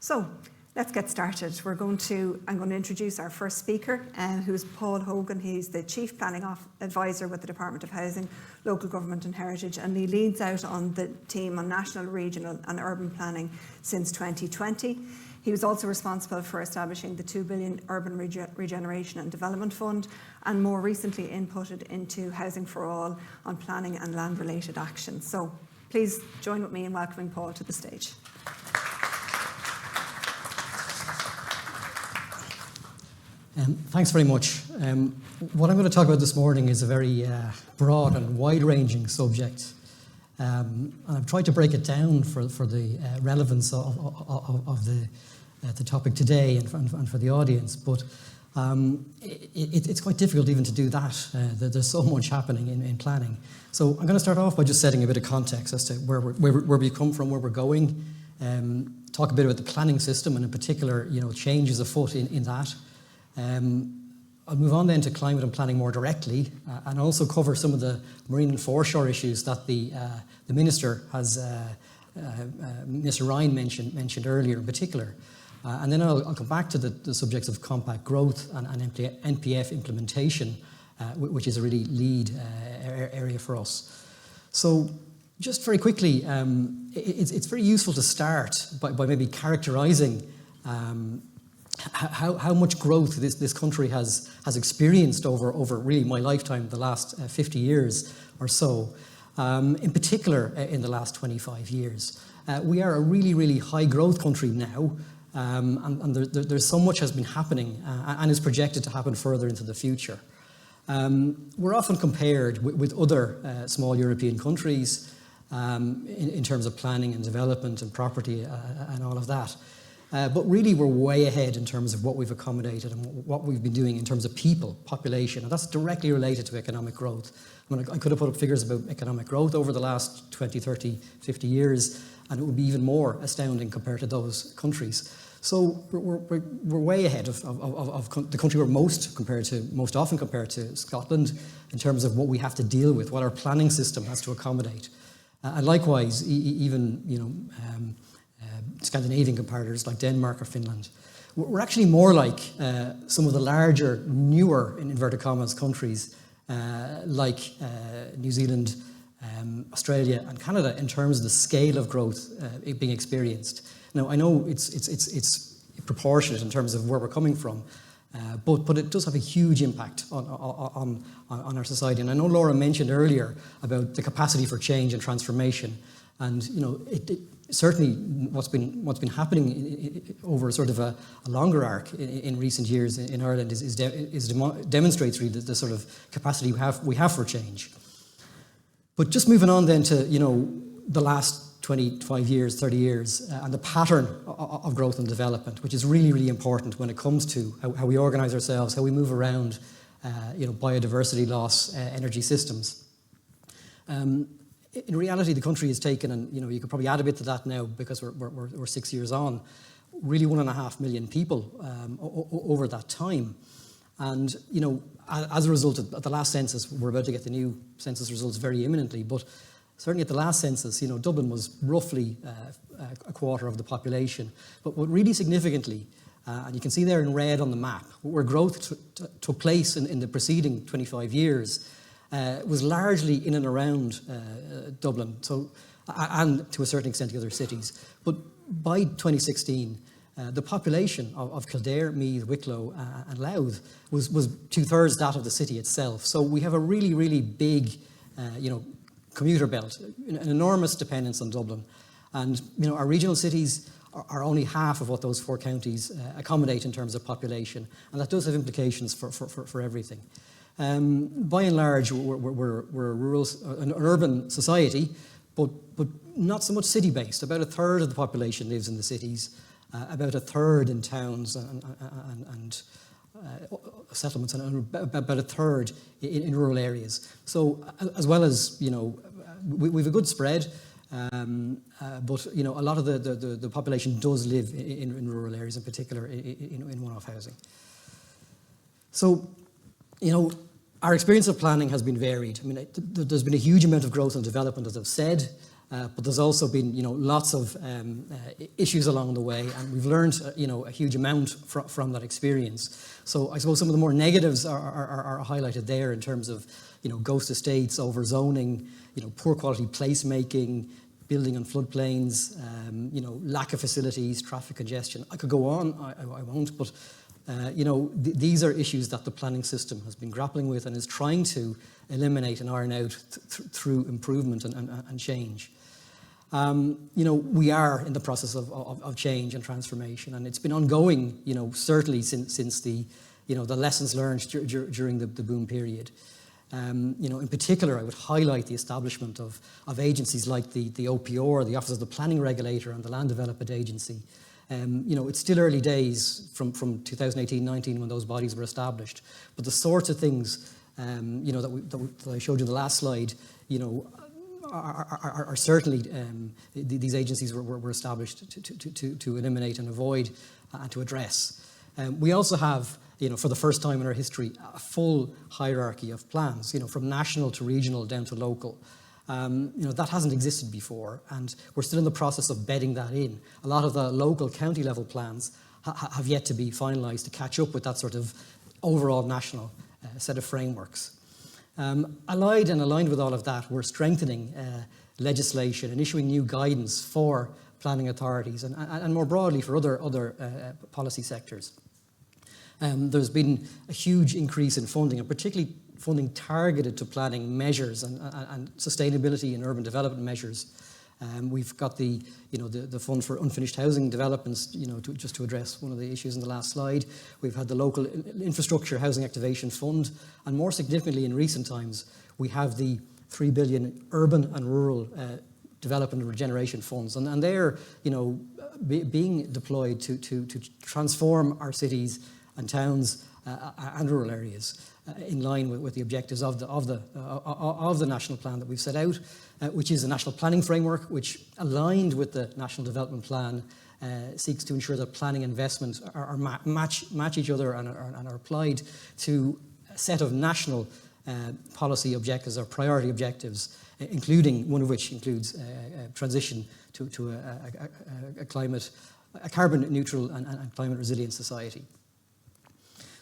So let's get started. I'm going to introduce our first speaker, who's Paul Hogan. He's the Chief Planning Advisor with the Department of Housing, Local Government and Heritage, and he leads out on the team on national, regional and urban planning since 2020. He was also responsible for establishing the 2 billion Urban Regeneration and Development Fund, and more recently inputted into Housing for All on planning and land-related actions. So please join with me in welcoming Paul to the stage. Thanks very much. What I'm going to talk about this morning is a very broad and wide-ranging subject. And I've tried to break it down for the relevance of the topic today and for the audience, but it's quite difficult even to do that. There's so much happening in planning. So I'm going to start off by just setting a bit of context as to where we come from, where we're going, talk a bit about the planning system and in particular, changes afoot in that. I'll move on then to climate and planning more directly, and also cover some of the marine and foreshore issues that the Minister has, Mr. Ryan mentioned earlier in particular. And then I'll come back to the subjects of compact growth and NPF implementation, which is a really lead area for us. So just very quickly, it's very useful to start by maybe characterising how much growth this country has experienced over really my lifetime, the last 50 years or so, in particular in the last 25 years. We are a really, really high growth country now, and there's so much has been happening and is projected to happen further into the future. We're often compared with other small European countries in terms of planning and development and property and all of that. But really, we're way ahead in terms of what we've accommodated and what we've been doing in terms of people, population, and that's directly related to economic growth. I mean, I could have put up figures about economic growth over the last 20, 30, 50 years, and it would be even more astounding compared to those countries. So we're way ahead of the country we're most often compared to, Scotland, in terms of what we have to deal with, what our planning system has to accommodate. And likewise, even, Scandinavian comparators like Denmark or Finland. We're actually more like some of the larger, newer, in inverted commas, countries like New Zealand, Australia and Canada in terms of the scale of growth being experienced. Now, I know it's proportionate in terms of where we're coming from, but it does have a huge impact on our society. And I know Laura mentioned earlier about the capacity for change and transformation, and certainly what's been happening over sort of a longer arc in recent years in Ireland demonstrates really the sort of capacity we have for change. But just moving on then to the last 25 years, 30 years, and the pattern of growth and development, which is really, really important when it comes to how we organise ourselves, how we move around, biodiversity loss, energy systems. In reality, the country has taken, and you could probably add a bit to that now because we're 6 years on, really 1.5 million people over that time. And as a result of the last census, we're about to get the new census results very imminently, but certainly at the last census, Dublin was roughly a quarter of the population. But what really significantly, and you can see there in red on the map, where growth took place in the preceding 25 years, was largely in and around Dublin, and to a certain extent the other cities. But by 2016, the population of Kildare, Meath, Wicklow and Louth was 2/3 that of the city itself. So we have a really, really big, commuter belt, an enormous dependence on Dublin. And our regional cities are only half of what those 4 counties accommodate in terms of population, and that does have implications for everything. By and large, we're an urban society, but not so much city-based. About 1/3 of the population lives in the cities, about 1/3 in towns and settlements, and about 1/3 in rural areas. So as well as, we've a good spread, but a lot of the population does live in rural areas, in particular in one-off housing. So, our experience of planning has been varied. I mean, there's been a huge amount of growth and development, as I've said. but there's also been, lots of issues along the way, and we've learned, a huge amount from that experience. So I suppose some of the more negatives are highlighted there in terms of, ghost estates, overzoning, poor quality placemaking, building on floodplains, lack of facilities, traffic congestion. I could go on, I won't, but these are issues that the planning system has been grappling with and is trying to eliminate and iron out through improvement and change. We are in the process of change and transformation, and it's been ongoing, certainly since the lessons learned during the boom period. In particular, I would highlight the establishment of agencies like the OPR, the Office of the Planning Regulator, and the Land Development Agency. It's still early days from 2018-19 when those bodies were established, but the sorts of things that I showed you in the last slide, are certainly these agencies were established to eliminate and avoid and to address. We also have, for the first time in our history, a full hierarchy of plans, from national to regional down to local. That hasn't existed before, and we're still in the process of bedding that in. A lot of the local county level plans have yet to be finalised to catch up with that sort of overall national set of frameworks. Aligned with all of that, we're strengthening legislation and issuing new guidance for planning authorities and more broadly for other policy sectors. There's been a huge increase in funding, and particularly funding targeted to planning measures and sustainability and urban development measures. We've got the fund for unfinished housing developments, just to address one of the issues in the last slide. We've had the local infrastructure housing activation fund, and more significantly in recent times, we have the 3 billion urban and rural development and regeneration funds, and they're being deployed to transform our cities and towns and rural areas in line with the objectives of the national plan that we've set out, which is a national planning framework, which, aligned with the national development plan, seeks to ensure that planning investment match each other and are applied to a set of national policy objectives or priority objectives, including one of which includes transition to a carbon neutral and climate resilient society.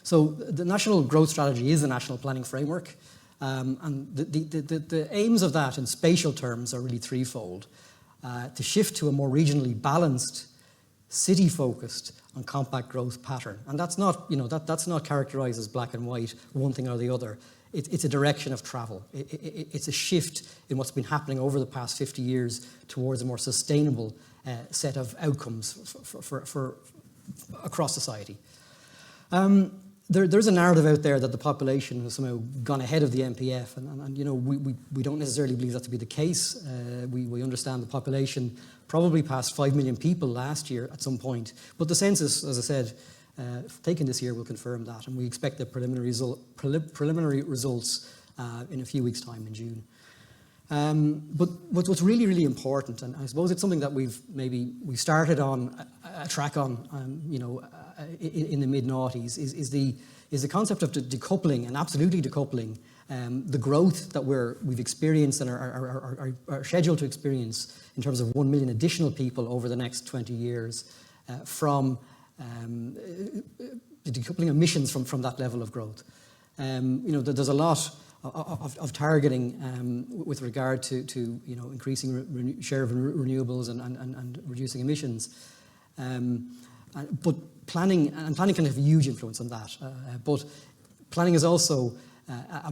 So the National Growth Strategy is a national planning framework, and the aims of that in spatial terms are really threefold. To shift to a more regionally balanced, city-focused and compact growth pattern. And that's not, that's not characterised as black and white, one thing or the other. It's a direction of travel. It's a shift in what's been happening over the past 50 years towards a more sustainable set of outcomes for across society. There's a narrative out there that the population has somehow gone ahead of the NPF, and we don't necessarily believe that to be the case. We understand the population probably passed 5 million people last year at some point, but the census, as I said, taken this year will confirm that, and we expect the preliminary results in a few weeks' time in June. But what's really, really important, and I suppose it's something that we started on a track on, in the mid-noughties, is the concept of decoupling, and absolutely decoupling the growth that we've experienced and are scheduled to experience in terms of 1 million additional people over the next 20 years from decoupling emissions from that level of growth. There's a lot of targeting with regard to increasing share of renewables and reducing emissions, but planning can have a huge influence on that. But planning is also a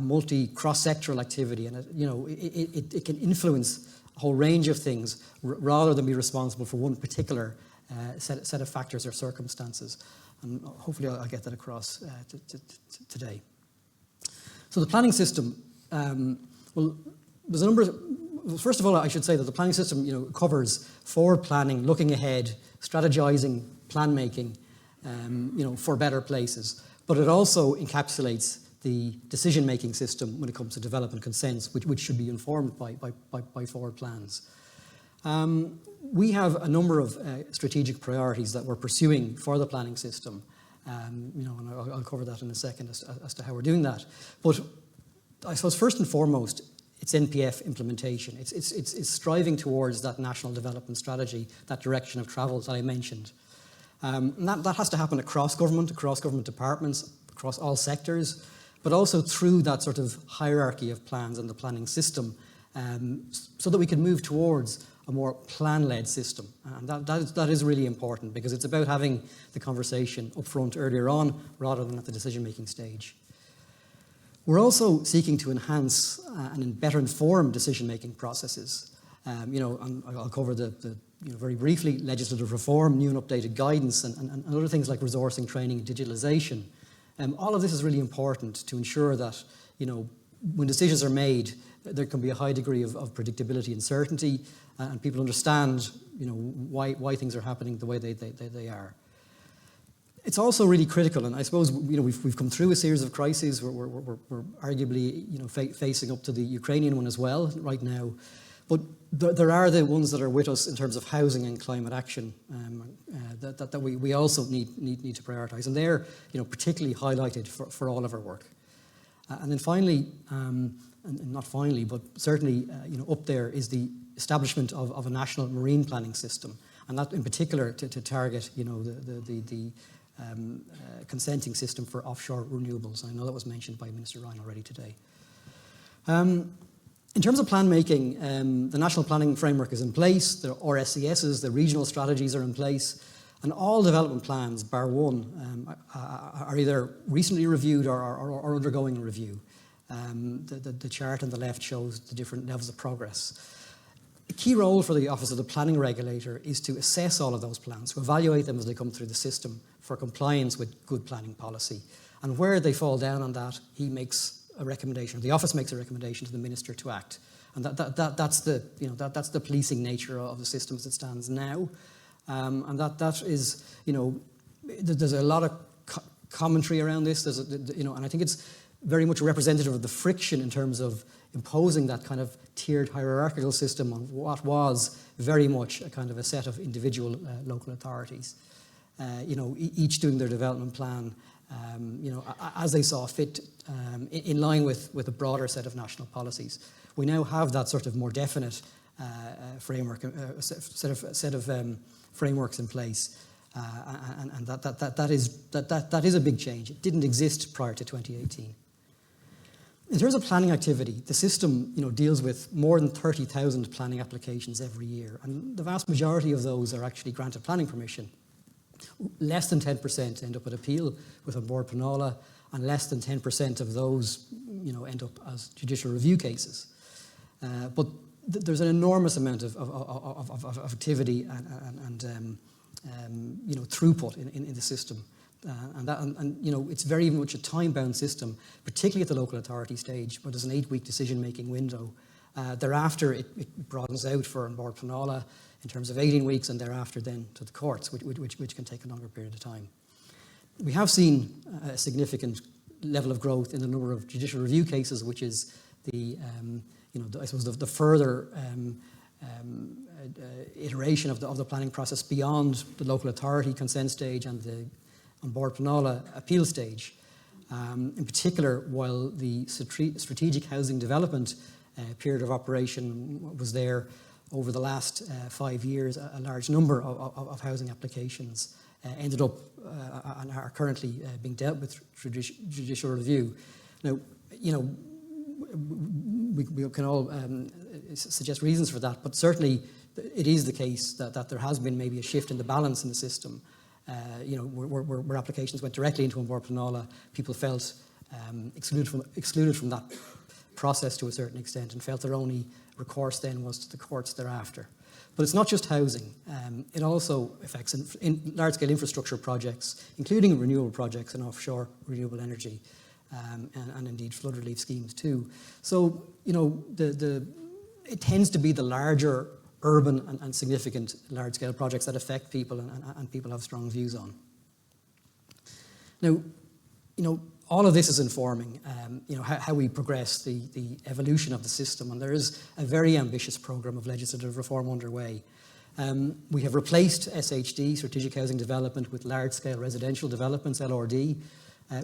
cross-sectoral activity, and it can influence a whole range of things rather than be responsible for one particular set of factors or circumstances. And hopefully I'll get that across today. So the planning system, there's a number of, first of all, I should say that the planning system, covers forward planning, looking ahead, strategizing, plan making, for better places. But it also encapsulates the decision-making system when it comes to development consents, which should be informed by forward plans. We have a number of strategic priorities that we're pursuing for the planning system. And I'll cover that in a second as to how we're doing that. But I suppose first and foremost, it's NPF implementation. It's striving towards that national development strategy, that direction of travel that I mentioned. And that has to happen across government departments, across all sectors, but also through that sort of hierarchy of plans and the planning system, so that we can move towards a more plan-led system. And that is really important, because it's about having the conversation up front earlier on rather than at the decision-making stage. We're also seeking to enhance and better inform decision-making processes. And I'll cover the very briefly, legislative reform, new and updated guidance, and other things like resourcing, training, and digitalisation. All of this is really important to ensure that, when decisions are made, there can be a high degree of predictability and certainty, and people understand, why things are happening the way they are. It's also really critical, and I suppose we've come through a series of crises. We're arguably facing up to the Ukrainian one as well right now, but there are the ones that are with us in terms of housing and climate action that we also need to prioritise, and they're particularly highlighted for all of our work. And then finally, and not finally, but certainly up there is the establishment of a national marine planning system, and that in particular to target the consenting system for offshore renewables. I know that was mentioned by Minister Ryan already today. In terms of plan making, the national planning framework is in place, the RSCSs, the regional strategies are in place, and all development plans, bar one, are either recently reviewed or undergoing a review. The chart on the left shows the different levels of progress. A key role for the Office of the Planning Regulator is to assess all of those plans, to evaluate them as they come through the system for compliance with good planning policy. And where they fall down on that, he makes a recommendation, the Office makes a recommendation to the Minister to act. And that's the policing nature of the system as it stands now. And that is, there's a lot of commentary around this. And I think it's very much representative of the friction in terms of imposing that kind of tiered hierarchical system on what was very much a kind of a set of individual local authorities, each doing their development plan, as they saw fit, in line with a broader set of national policies. We now have that sort of more definite framework, set of frameworks in place, and that is a big change. It didn't exist prior to 2018. In terms of planning activity, the system deals with more than 30,000 planning applications every year, and the vast majority of those are actually granted planning permission. Less than 10% end up at appeal with An Bord Pleanála, and less than 10% of those end up as judicial review cases. But there's an enormous amount of activity and throughput in the system. And it's very much a time-bound system, particularly at the local authority stage, where there's an 8-week decision-making window. Thereafter, it broadens out for An Bord Pleanála in terms of 18 weeks, and thereafter then to the courts, which can take a longer period of time. We have seen a significant level of growth in the number of judicial review cases, which is I suppose the further iteration of the planning process beyond the local authority consent stage and the An Bord Pleanála appeal stage. In particular, while the strategic housing development period of operation was there over the last 5 years, a large number of housing applications ended up and are currently being dealt with judicial review. Now, we can all suggest reasons for that, but certainly it is the case that there has been maybe a shift in the balance in the system. Where applications went directly into An Bord Pleanála, people felt excluded from that process to a certain extent, and felt their only recourse then was to the courts thereafter. But it's not just housing. It also affects in large-scale infrastructure projects, including renewable projects and offshore renewable energy, and indeed flood relief schemes too. So, it tends to be the larger urban and significant large-scale projects that affect people and people have strong views on. Now, all of this is informing, how we progress the evolution of the system, and there is a very ambitious programme of legislative reform underway. We have replaced SHD, Strategic Housing Development, with large-scale residential developments, LRD,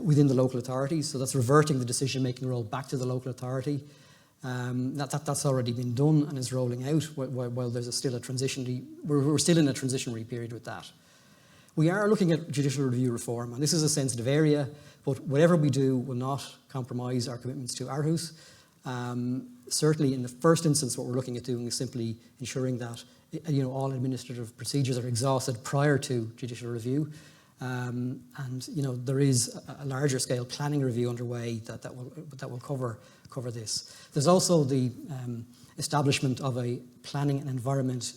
within the local authorities, so that's reverting the decision-making role back to the local authority. That's already been done and is rolling out, while there's still a we're still in a transitionary period with that. We are looking at judicial review reform, and this is a sensitive area, but whatever we do will not compromise our commitments to Aarhus. Certainly in the first instance, what we're looking at doing is simply ensuring that all administrative procedures are exhausted prior to judicial review. And there is a larger scale planning review underway that will cover this. There's also the establishment of a planning and environment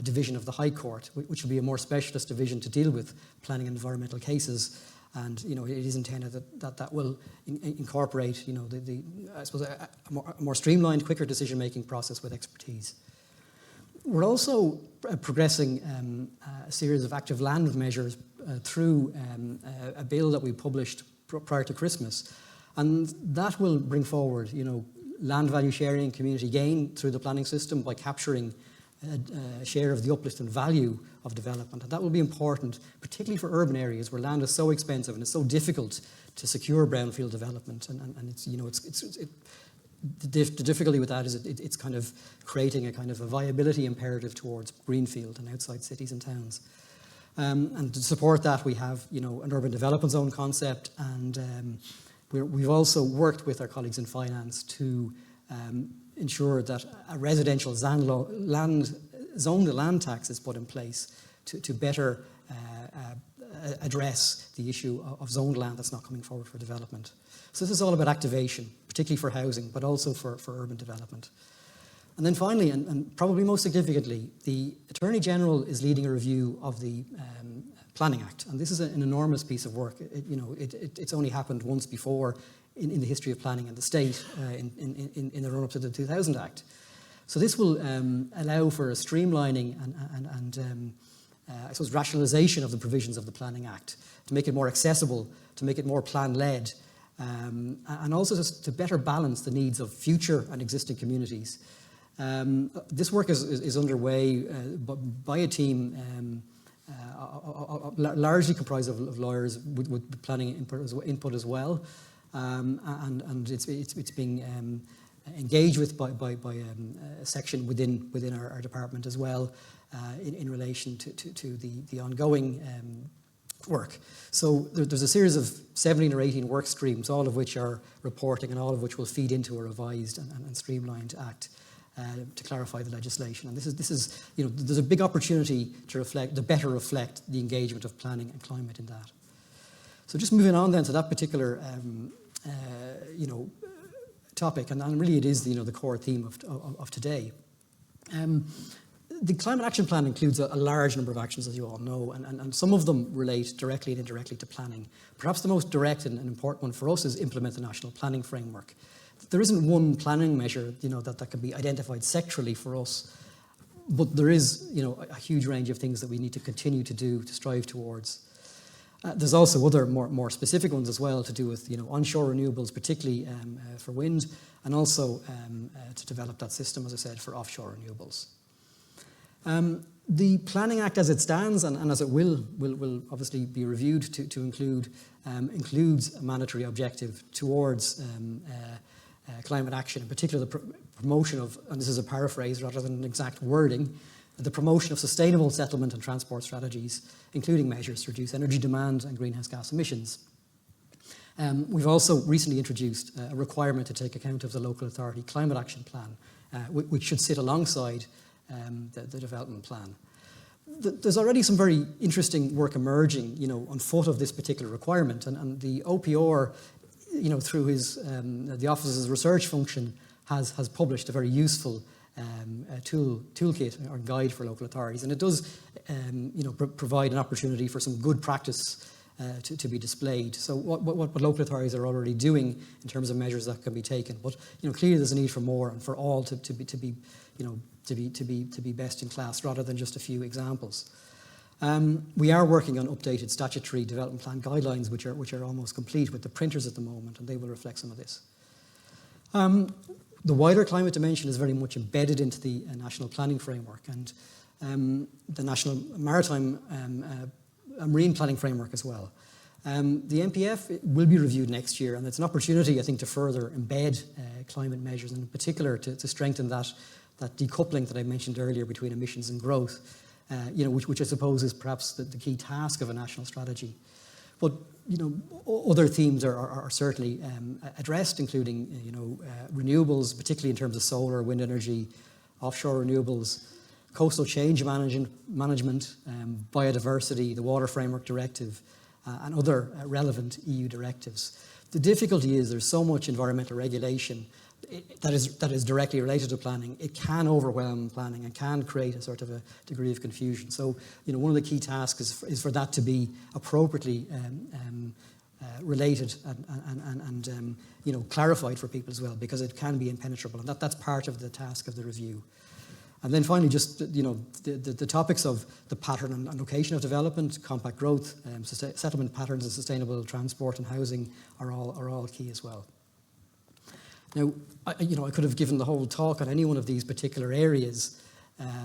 division of the High Court, which will be a more specialist division to deal with planning and environmental cases. And it is intended that will incorporate I suppose a more streamlined, quicker decision-making process with expertise. We're also progressing a series of active land measures through a bill that we published prior to Christmas, and that will bring forward land value sharing and community gain through the planning system by capturing a share of the uplift and value of development. And that will be important, particularly for urban areas where land is so expensive and it's so difficult to secure brownfield development. And the difficulty with that is it's kind of creating a kind of a viability imperative towards greenfield and outside cities and towns. And to support that, we have an urban development zone concept, and we've also worked with our colleagues in finance to ensure that a residential zoned land tax is put in place to better address the issue of zoned land that's not coming forward for development. So this is all about activation, particularly for housing, but also for urban development. And then finally, and probably most significantly, the Attorney General is leading a review of the Planning Act. And this is an enormous piece of work. It's only happened once before in the history of planning in the state, in the run-up to the 2000 Act. So this will allow for a streamlining and I suppose rationalisation of the provisions of the Planning Act, to make it more accessible, to make it more plan-led, and also just to better balance the needs of future and existing communities. This work is underway by a team largely comprised of lawyers with planning input as well. And it's being engaged with by a section within our department as well, in relation to the ongoing work. So there's a series of 17 or 18 work streams, all of which are reporting and all of which will feed into a revised and streamlined act to clarify the legislation. And this is there's a big opportunity to better reflect the engagement of planning and climate in that. So just moving on then to that particular topic, and really it is the core theme of today. The Climate Action Plan includes a large number of actions, as you all know, and some of them relate directly and indirectly to planning. Perhaps the most direct and important one for us is implement the National Planning Framework. There isn't one planning measure that can be identified sectorally for us, but there is a huge range of things that we need to continue to do to strive towards. There's also other more specific ones as well to do with onshore renewables, particularly for wind, and also to develop that system, as I said, for offshore renewables. The Planning Act as it stands, and as it will obviously be reviewed to include, includes a mandatory objective towards climate action, in particular the promotion of, and this is a paraphrase rather than an exact wording, the promotion of sustainable settlement and transport strategies, including measures to reduce energy demand and greenhouse gas emissions. We've also recently introduced a requirement to take account of the local authority climate action plan, which should sit alongside the development plan. There's already some very interesting work emerging, on foot of this particular requirement, and the OPR, through his the office's research function, has published a very useful toolkit or guide for local authorities, and it does, provide an opportunity for some good practice to be displayed. So what local authorities are already doing in terms of measures that can be taken, but clearly there's a need for more and for all to be best in class rather than just a few examples. We are working on updated statutory development plan guidelines, which are almost complete with the printers at the moment, and they will reflect some of this. The wider climate dimension is very much embedded into the National Planning Framework and the National Maritime Marine Planning Framework as well. The MPF will be reviewed next year, and it's an opportunity, I think, to further embed climate measures, and in particular to strengthen that decoupling that I mentioned earlier between emissions and growth, which I suppose is perhaps the key task of a national strategy. But other themes are certainly addressed, including renewables, particularly in terms of solar, wind energy, offshore renewables, coastal change management, biodiversity, the Water Framework Directive, and other relevant EU directives. The difficulty is there's so much environmental regulation that is directly related to planning. It can overwhelm planning and can create a sort of a degree of confusion. So, one of the key tasks is for that to be appropriately related and clarified for people as well, because it can be impenetrable, and that's part of the task of the review. And then finally, just the topics of the pattern and location of development, compact growth, settlement patterns, and sustainable transport and housing are all key as well. Now, I could have given the whole talk on any one of these particular areas,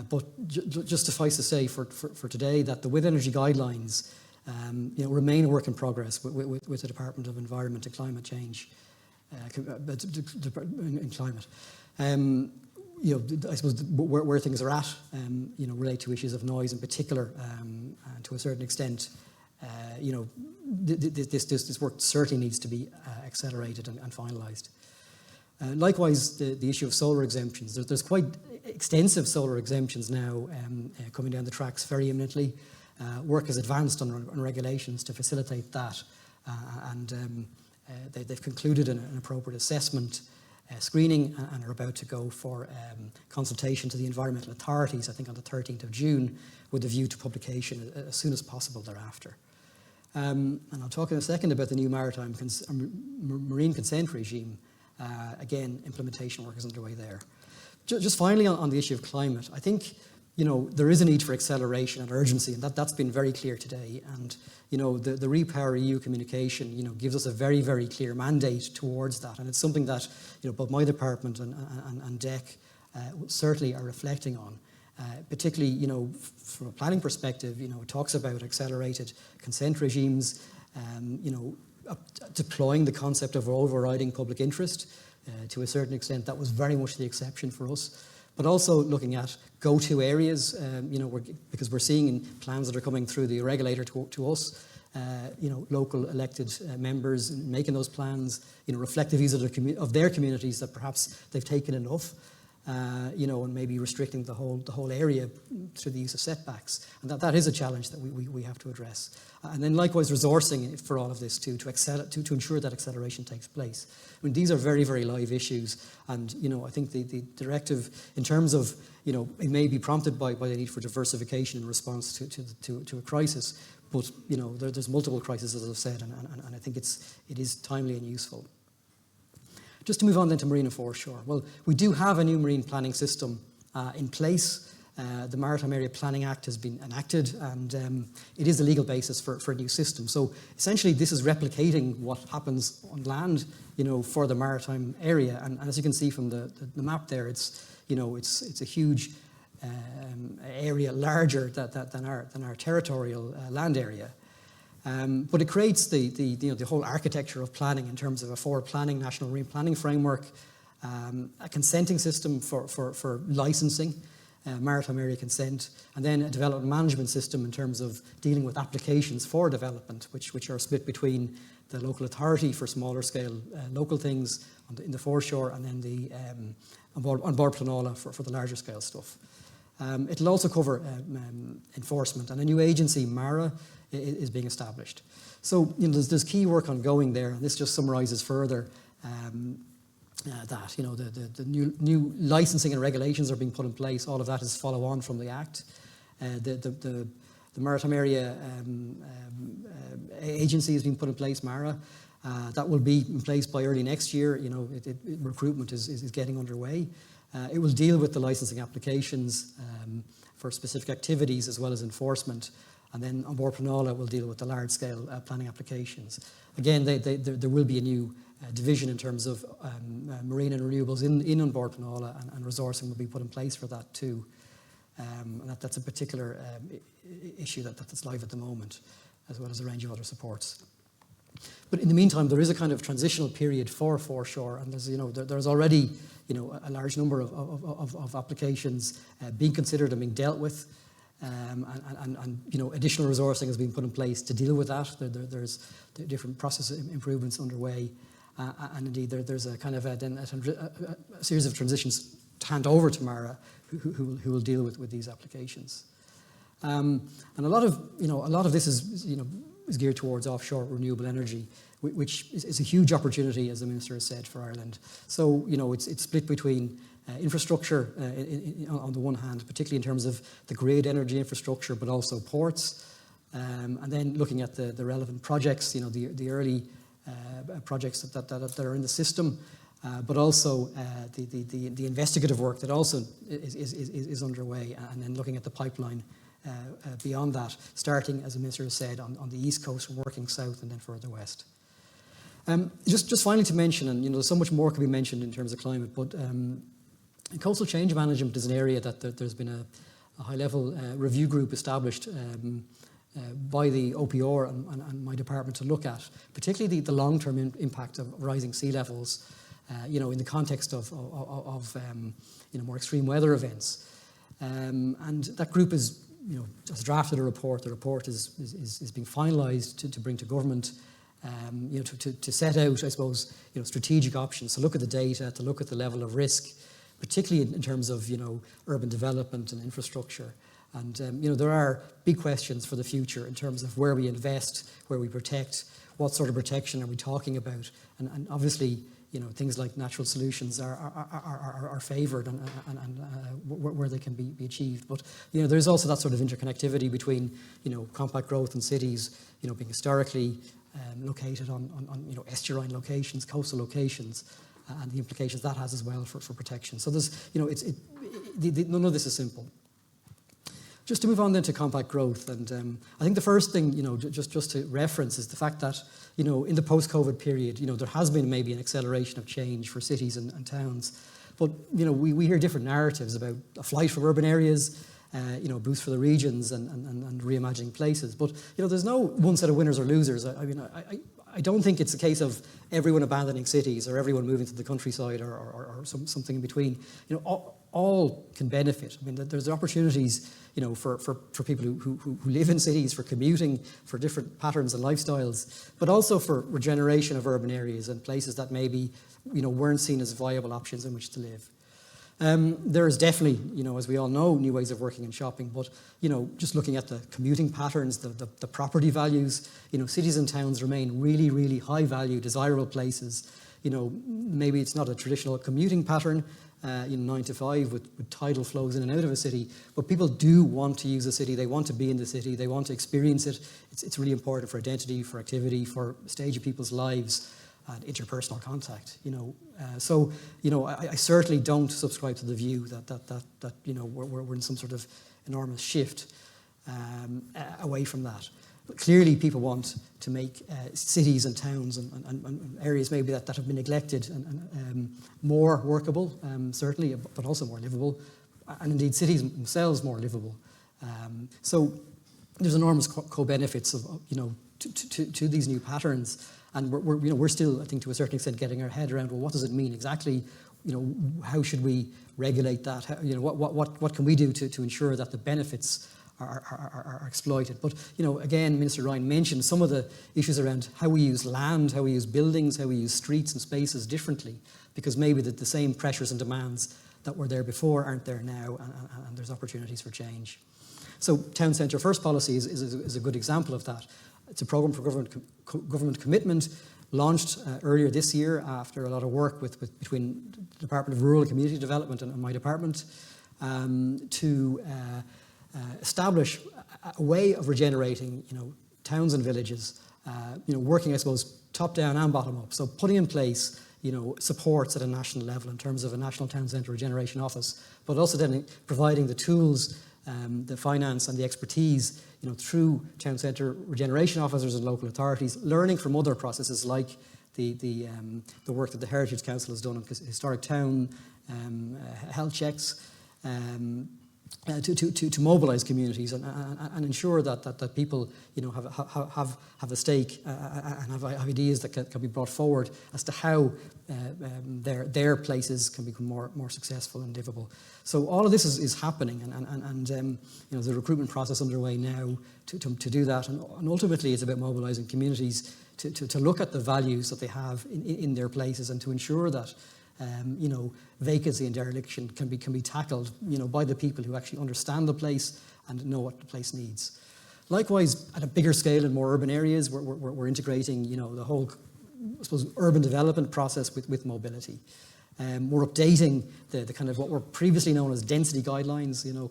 but just suffice to say for today that the wind energy guidelines remain a work in progress with the Department of Environment and Climate Change, in climate. I suppose where things are at, relate to issues of noise in particular, and to a certain extent, this work certainly needs to be accelerated and finalised. Likewise, the issue of solar exemptions. There's quite extensive solar exemptions now coming down the tracks very imminently. Work has advanced on regulations to facilitate that, and they've concluded an appropriate assessment screening and are about to go for consultation to the environmental authorities, I think on the 13th of June, with a view to publication as soon as possible thereafter. And I'll talk in a second about the new maritime marine consent regime. Again, implementation work is underway there. Just finally on the issue of climate, I think there is a need for acceleration and urgency, and that's been very clear today. And the Repower EU communication gives us a very, very clear mandate towards that, and it's something that both my department and DEC certainly are reflecting on. Particularly from a planning perspective, it talks about accelerated consent regimes, deploying the concept of overriding public interest. To a certain extent, that was very much the exception for us. But also looking at go-to areas, because we're seeing in plans that are coming through the regulator to us, local elected members making those plans, reflective of their communities that perhaps they've taken enough, and maybe restricting the whole area through the use of setbacks. And that is a challenge that we have to address. And then likewise resourcing for all of this too, to ensure that acceleration takes place. I mean, these are very, very live issues, and I think the directive, in terms of it may be prompted by the need for diversification in response to a crisis, but there's multiple crises, as I've said, and I think it is timely and useful. Just to move on then to marine and foreshore. Well, we do have a new marine planning system in place. The Maritime Area Planning Act has been enacted, and it is a legal basis for a new system. So essentially, this is replicating what happens on land, for the maritime area. And as you can see from the map there, it's a huge area, larger than our territorial land area. But it creates the whole architecture of planning in terms of a forward planning, national marine planning framework, a consenting system for licensing, maritime area consent, and then a development management system in terms of dealing with applications for development, which are split between the local authority for smaller scale local things in the foreshore, and then on board Planola for the larger scale stuff. It'll also cover enforcement, and a new agency, MARA, is being established. So there's key work ongoing there, and this just summarises further that the new licensing and regulations are being put in place. All of that is follow on from the Act. The Maritime Area Agency has been put in place, MARA. That will be in place by early next year. Recruitment is getting underway. It will deal with the licensing applications for specific activities as well as enforcement. And then on board Planola will deal with the large-scale planning applications. Again, there will be a new division in terms of marine and renewables in on board Planola, and resourcing will be put in place for that too. And that's a particular issue that's live at the moment, as well as a range of other supports. But in the meantime, there is a kind of transitional period for Foreshore, and there's already a large number of applications being considered and being dealt with, and additional resourcing has been put in place to deal with that. There's different process improvements underway, and indeed there's a kind of a series of transitions to hand over to Mara, who will deal with these applications. And a lot of this is geared towards offshore renewable energy, which is a huge opportunity, as the Minister has said, for Ireland. So, it's split between infrastructure on the one hand, particularly in terms of the grid energy infrastructure, but also ports. And then looking at the relevant projects, the early projects that are in the system, but also the investigative work that also is underway, and then looking at the pipeline beyond that, starting, as the Minister has said, on the east coast, working south and then further west. Just finally to mention, and there's so much more could be mentioned in terms of climate, but coastal change management is an area that there's been a high-level review group established by the OPR and my department to look at, particularly the long-term impact of rising sea levels, in the context of more extreme weather events. And that group has drafted a report. The report is being finalised to bring to government, to set out, I suppose, strategic options, to look at the data, to look at the level of risk, particularly in terms of, urban development and infrastructure. And, there are big questions for the future in terms of where we invest, where we protect, what sort of protection are we talking about. And obviously, things like natural solutions are favoured and where they can be achieved. But, there's also that sort of interconnectivity between, compact growth and cities, being historically located on estuarine locations, coastal locations, and the implications that has as well for protection. So there's, none of this is simple. Just to move on then to compact growth, and I think the first thing, just to reference is the fact that, in the post-COVID period, there has been maybe an acceleration of change for cities and towns. But, we hear different narratives about a flight from urban areas, a boost for the regions and reimagining places. But, there's no one set of winners or losers. I don't think it's a case of everyone abandoning cities or everyone moving to the countryside or something in between. All can benefit. I mean, there's opportunities, for people who live in cities, for commuting, for different patterns and lifestyles, but also for regeneration of urban areas and places that maybe, weren't seen as viable options in which to live. There is definitely, as we all know, new ways of working and shopping, but, just looking at the commuting patterns, the property values, cities and towns remain really, really high value, desirable places. Maybe it's not a traditional commuting pattern, 9 to 5 with tidal flows in and out of a city, but people do want to use the city, they want to be in the city, they want to experience it. It's really important for identity, for activity, for a stage of people's lives, and interpersonal contact. So I certainly don't subscribe to the view that we're in some sort of enormous shift away from that. But clearly, people want to make cities and towns and areas maybe that have been neglected and more workable, certainly, but also more livable, and indeed cities themselves more livable. So there's enormous co-benefits of to these new patterns, and we're still, I think, to a certain extent, getting our head around, well, what does it mean exactly? How should we regulate that? What can we do to ensure that the benefits are exploited? But again, Minister Ryan mentioned some of the issues around how we use land, how we use buildings, how we use streets and spaces differently, because maybe the same pressures and demands that were there before aren't there now, and there's opportunities for change. So Town Centre First policy is a good example of that. It's a programme for government commitment, launched earlier this year after a lot of work between the Department of Rural and Community Development and my department to establish a way of regenerating, towns and villages, working, I suppose, top down and bottom up. So putting in place, supports at a national level in terms of a National Town Centre Regeneration Office, but also then providing the tools, the finance and the expertise, through Town Centre Regeneration Officers and local authorities, learning from other processes like the work that the Heritage Council has done on historic town health checks, to mobilise communities and ensure that people, you know, have a stake and have ideas that can be brought forward as to how their places can become more successful and livable. So all of this is happening, and you know, the recruitment process underway now to do that, and ultimately it's about mobilising communities to look at the values that they have in their places and to ensure that you know, vacancy and dereliction can be tackled, you know, by the people who actually understand the place and know what the place needs. Likewise, at a bigger scale in more urban areas, we're integrating, you know, the whole, I suppose, urban development process with mobility. We're updating the kind of what were previously known as density guidelines, you know,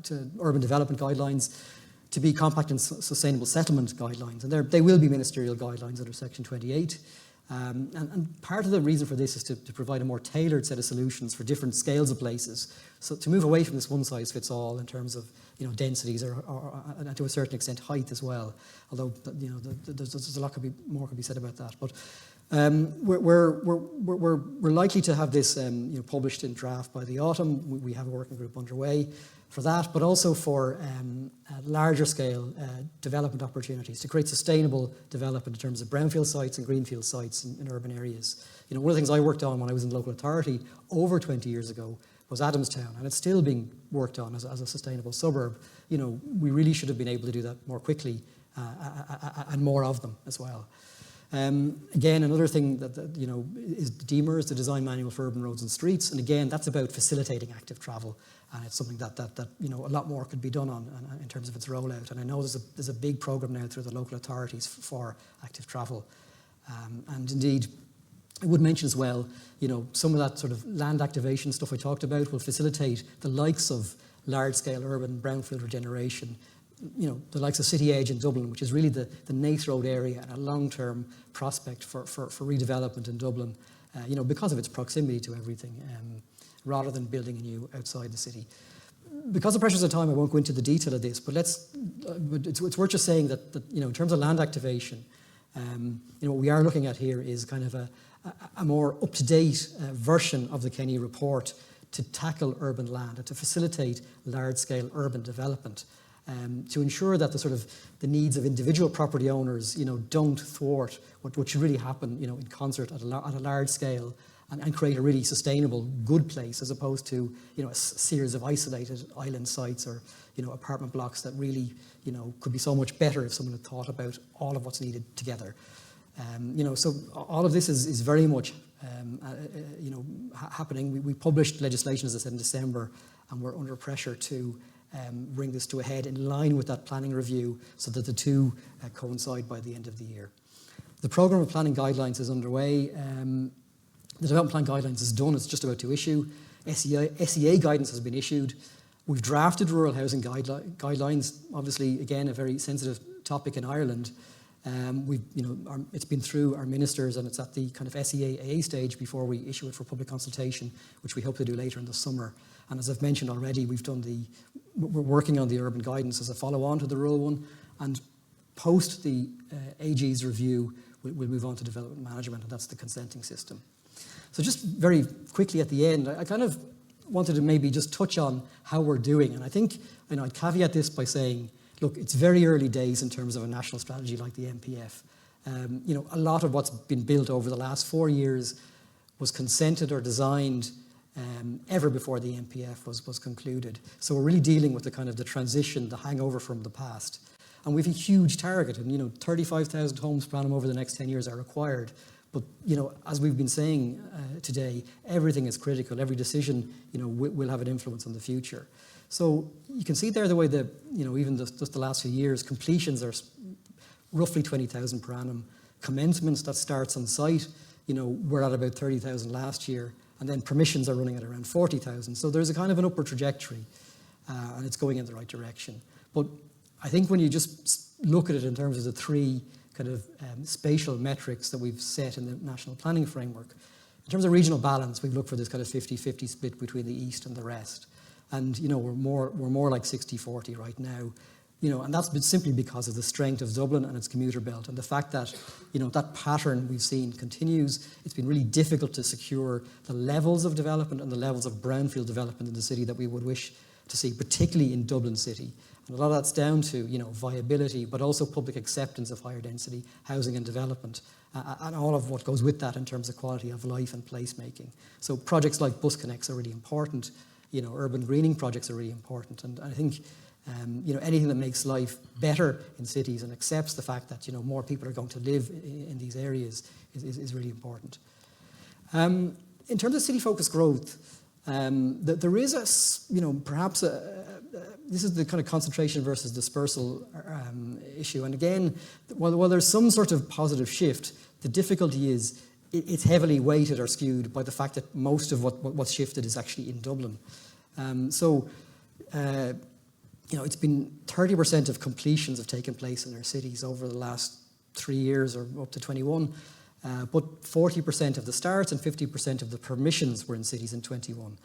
to urban development guidelines, to be compact and sustainable settlement guidelines, and they will be ministerial guidelines under Section 28. And part of the reason for this is to provide a more tailored set of solutions for different scales of places. So to move away from this one-size-fits-all in terms of, you know, densities or and to a certain extent height as well. Although, you know, there's a lot more could be said about that. But we're likely to have this you know, published in draft by the autumn. We have a working group underway for that, but also for larger scale development opportunities to create sustainable development in terms of brownfield sites and greenfield sites in urban areas. You know, one of the things I worked on when I was in local authority over 20 years ago was Adamstown, and it's still being worked on as a sustainable suburb. You know, we really should have been able to do that more quickly and more of them as well. Again, another thing that you know, is DEMER, is the Design Manual for Urban Roads and Streets, and again, that's about facilitating active travel, and it's something that you know, a lot more could be done on in terms of its rollout. And I know there's a big program now through the local authorities for active travel, and indeed, I would mention as well, you know, some of that sort of land activation stuff I talked about will facilitate the likes of large-scale urban brownfield regeneration. You know, the likes of City Edge in Dublin, which is really the Nath Road area and a long-term prospect for redevelopment in Dublin, you know, because of its proximity to everything, rather than building anew outside the city. Because of pressures of time, I won't go into the detail of this, but it's worth just saying that you know, in terms of land activation, you know, what we are looking at here is kind of a more up-to-date version of the Kenny report to tackle urban land and to facilitate large-scale urban development. To ensure that the needs of individual property owners, you know, don't thwart what should really happen, you know, in concert at a large scale, and create a really sustainable, good place, as opposed to, you know, a series of isolated island sites or, you know, apartment blocks that really, you know, could be so much better if someone had thought about all of what's needed together. You know, so all of this is very much, you know, happening. We published legislation, as I said, in December, and we're under pressure to bring this to a head in line with that planning review so that the two coincide by the end of the year. The programme of planning guidelines is underway. The development plan guidelines is done, it's just about to issue. SEA guidance has been issued. We've drafted rural housing guidelines, obviously, again, a very sensitive topic in Ireland. It's been through our ministers and it's at the kind of SEAA stage before we issue it for public consultation, which we hope to do later in the summer. And as I've mentioned already, we're working on the urban guidance as a follow-on to the rural one, and post the AG's review, we'll move on to development management, and that's the consenting system. So just very quickly at the end, I kind of wanted to maybe just touch on how we're doing, and I think, you know, I'd caveat this by saying, look, it's very early days in terms of a national strategy like the MPF. You know, a lot of what's been built over the last 4 years was consented or designed ever before the MPF was concluded. So we're really dealing with the kind of the transition, the hangover from the past. And we have a huge target, and, you know, 35,000 homes per annum over the next 10 years are required. But, you know, as we've been saying today, everything is critical. Every decision, you know, will have an influence on the future. So you can see there the way that, you know, even just the last few years, completions are roughly 20,000 per annum. Commencements, that starts on site, you know, we're at about 30,000 last year. And then permissions are running at around 40,000. So there's a kind of an upward trajectory, and it's going in the right direction. But I think when you just look at it in terms of the three kind of spatial metrics that we've set in the national planning framework, in terms of regional balance, we've looked for this kind of 50-50 split between the east and the rest. And, you know, we're more like 60-40 right now. You know, and that's been simply because of the strength of Dublin and its commuter belt, and the fact that, you know, that pattern we've seen continues. It's been really difficult to secure the levels of development and the levels of brownfield development in the city that we would wish to see, particularly in Dublin City. And a lot of that's down to, viability, but also public acceptance of higher density housing and development, and all of what goes with that in terms of quality of life and placemaking. So projects like Bus Connects are really important. Urban greening projects are really important. And I think, anything that makes life better in cities and accepts the fact that, more people are going to live in these areas is really important. In terms of city-focused growth, there is perhaps this is the kind of concentration versus dispersal issue. And again, while there's some sort of positive shift, the difficulty is it's heavily weighted or skewed by the fact that most of what's shifted is actually in Dublin. It's been 30% of completions have taken place in our cities over the last 3 years or up to 21. But 40% of the starts and 50% of the permissions were in cities in 21.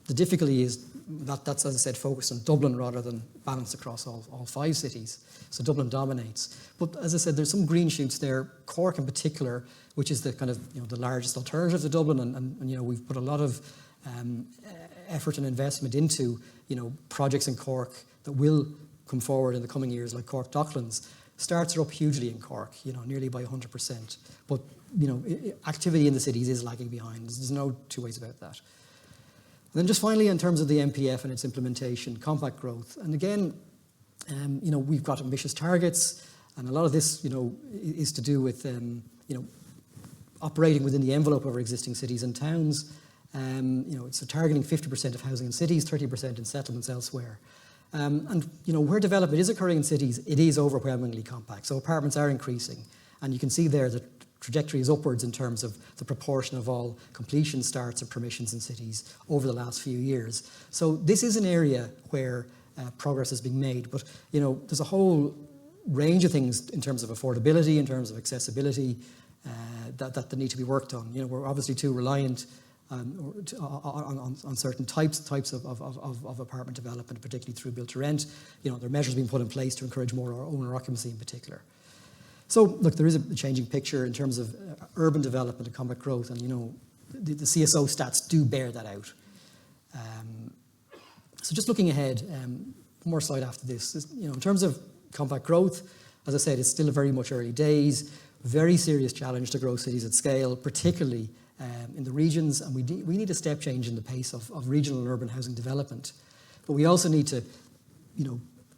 The difficulty is that's, as I said, focused on Dublin rather than balanced across all 5 cities. So Dublin dominates. But as I said, there's some green shoots there. Cork in particular, which is the kind of the largest alternative to Dublin, and we've put a lot of effort and investment into projects in Cork that will come forward in the coming years, like Cork Docklands. Starts are up hugely in Cork, nearly by 100%. But activity in the cities is lagging behind. There's no two ways about that. And then just finally, in terms of the MPF and its implementation, compact growth. And again, we've got ambitious targets, and a lot of this, is to do with, operating within the envelope of our existing cities and towns. So targeting 50% of housing in cities, 30% in settlements elsewhere. And where development is occurring in cities, it is overwhelmingly compact. So apartments are increasing, and you can see there that trajectory is upwards in terms of the proportion of all completion starts and permissions in cities over the last few years. So this is an area where progress is being made, but there's a whole range of things in terms of affordability, in terms of accessibility, that need to be worked on. We're obviously too reliant on certain types of apartment development, particularly through build to rent. There are measures being put in place to encourage more owner occupancy in particular. So look, there is a changing picture in terms of urban development and compact growth, and the CSO stats do bear that out. So just looking ahead, one more slide after this. In terms of compact growth, as I said, it's still very much early days. Very serious challenge to grow cities at scale, particularly in the regions, and we need a step change in the pace of regional and urban housing development. But we also need to,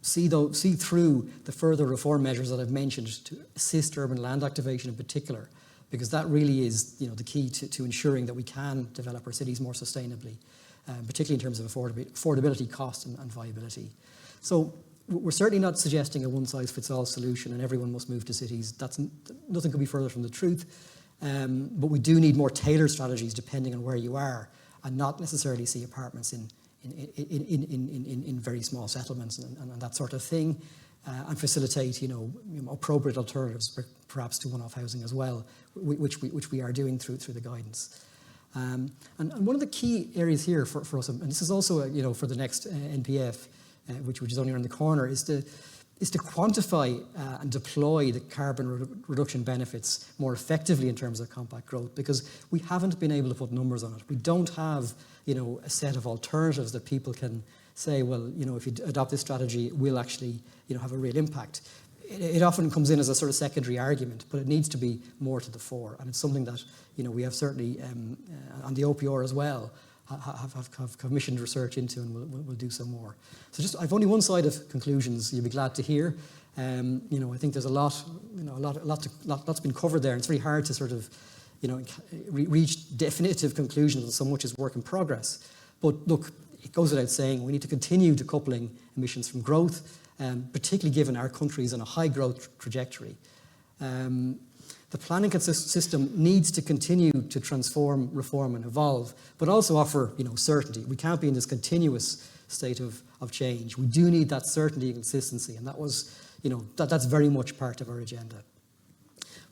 see through the further reform measures that I've mentioned to assist urban land activation in particular, because that really is, the key to ensuring that we can develop our cities more sustainably, particularly in terms of affordability, cost, and viability. So we're certainly not suggesting a one-size-fits-all solution and everyone must move to cities. Nothing could be further from the truth. But we do need more tailored strategies depending on where you are, and not necessarily see apartments in very small settlements and that sort of thing, and facilitate appropriate alternatives, perhaps to one-off housing as well, which we are doing through the guidance. And one of the key areas here for us, and this is also for the next NPF, which is only around the corner, is to quantify and deploy the carbon reduction benefits more effectively in terms of compact growth, because we haven't been able to put numbers on it. We don't have, a set of alternatives that people can say, well, if you adopt this strategy, it will actually, have a real impact. It often comes in as a sort of secondary argument, but it needs to be more to the fore, and it's something that, we have certainly on the OPR as well, have commissioned research into, and we'll do some more. So I've only one slide of conclusions you'll be glad to hear. I think there's a lot's been covered there, and it's very hard to sort of, reach definitive conclusions on so much is work in progress. But look, it goes without saying, we need to continue decoupling emissions from growth, particularly given our country is on a high growth trajectory. The planning system needs to continue to transform, reform, and evolve, but also offer, certainty. We can't be in this continuous state of change. We do need that certainty and consistency, and that's very much part of our agenda.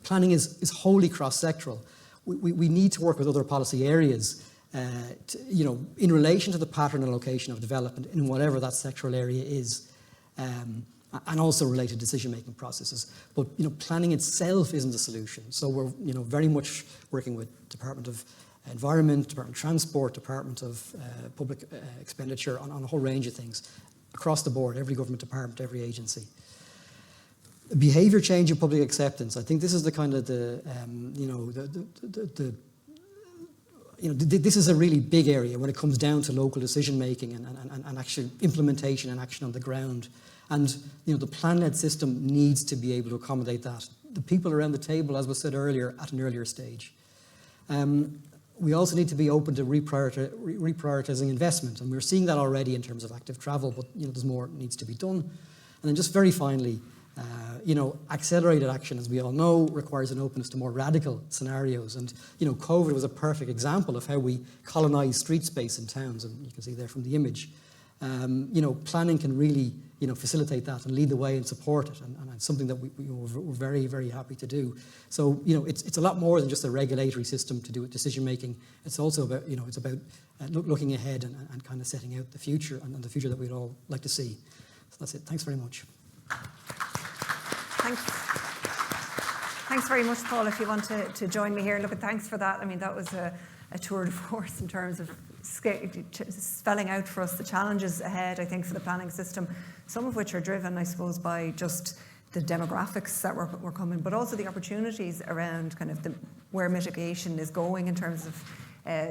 Planning is wholly cross-sectoral. We need to work with other policy areas, in relation to the pattern and location of development in whatever that sectoral area is. And also related decision-making processes. But planning itself isn't a solution. So we're very much working with Department of Environment, Department of Transport, Department of Public Expenditure, on a whole range of things. Across the board, every government department, every agency. Behaviour change and public acceptance. I think this is the kind of this is a really big area when it comes down to local decision making and actually implementation and action on the ground. And the plan-led system needs to be able to accommodate that. The people around the table, as was said earlier, at an earlier stage. We also need to be open to reprioritising investment, and we're seeing that already in terms of active travel, but there's more needs to be done. And then just very finally, accelerated action, as we all know, requires an openness to more radical scenarios. And COVID was a perfect example of how we colonise street space in towns, and you can see there from the image. Planning can really facilitate that and lead the way and support it, and it's something that we're very, very happy to do. So it's a lot more than just a regulatory system to do with decision making. It's also about it's about looking ahead and kind of setting out the future and the future that we'd all like to see. So that's it. Thanks very much. Thanks very much, Paul. If you want to join me here, look, thanks for that. I mean, that was a tour de force in terms of spelling out for us the challenges ahead, I think, for the planning system, some of which are driven, I suppose, by just the demographics that we're coming, but also the opportunities around kind of where mitigation is going in terms of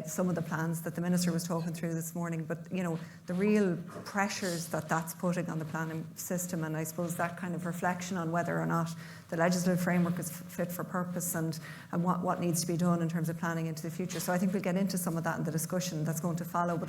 some of the plans that the Minister was talking through this morning, but the real pressures that's putting on the planning system, and I suppose that kind of reflection on whether or not the legislative framework is fit for purpose and what needs to be done in terms of planning into the future. So I think we'll get into some of that in the discussion that's going to follow. But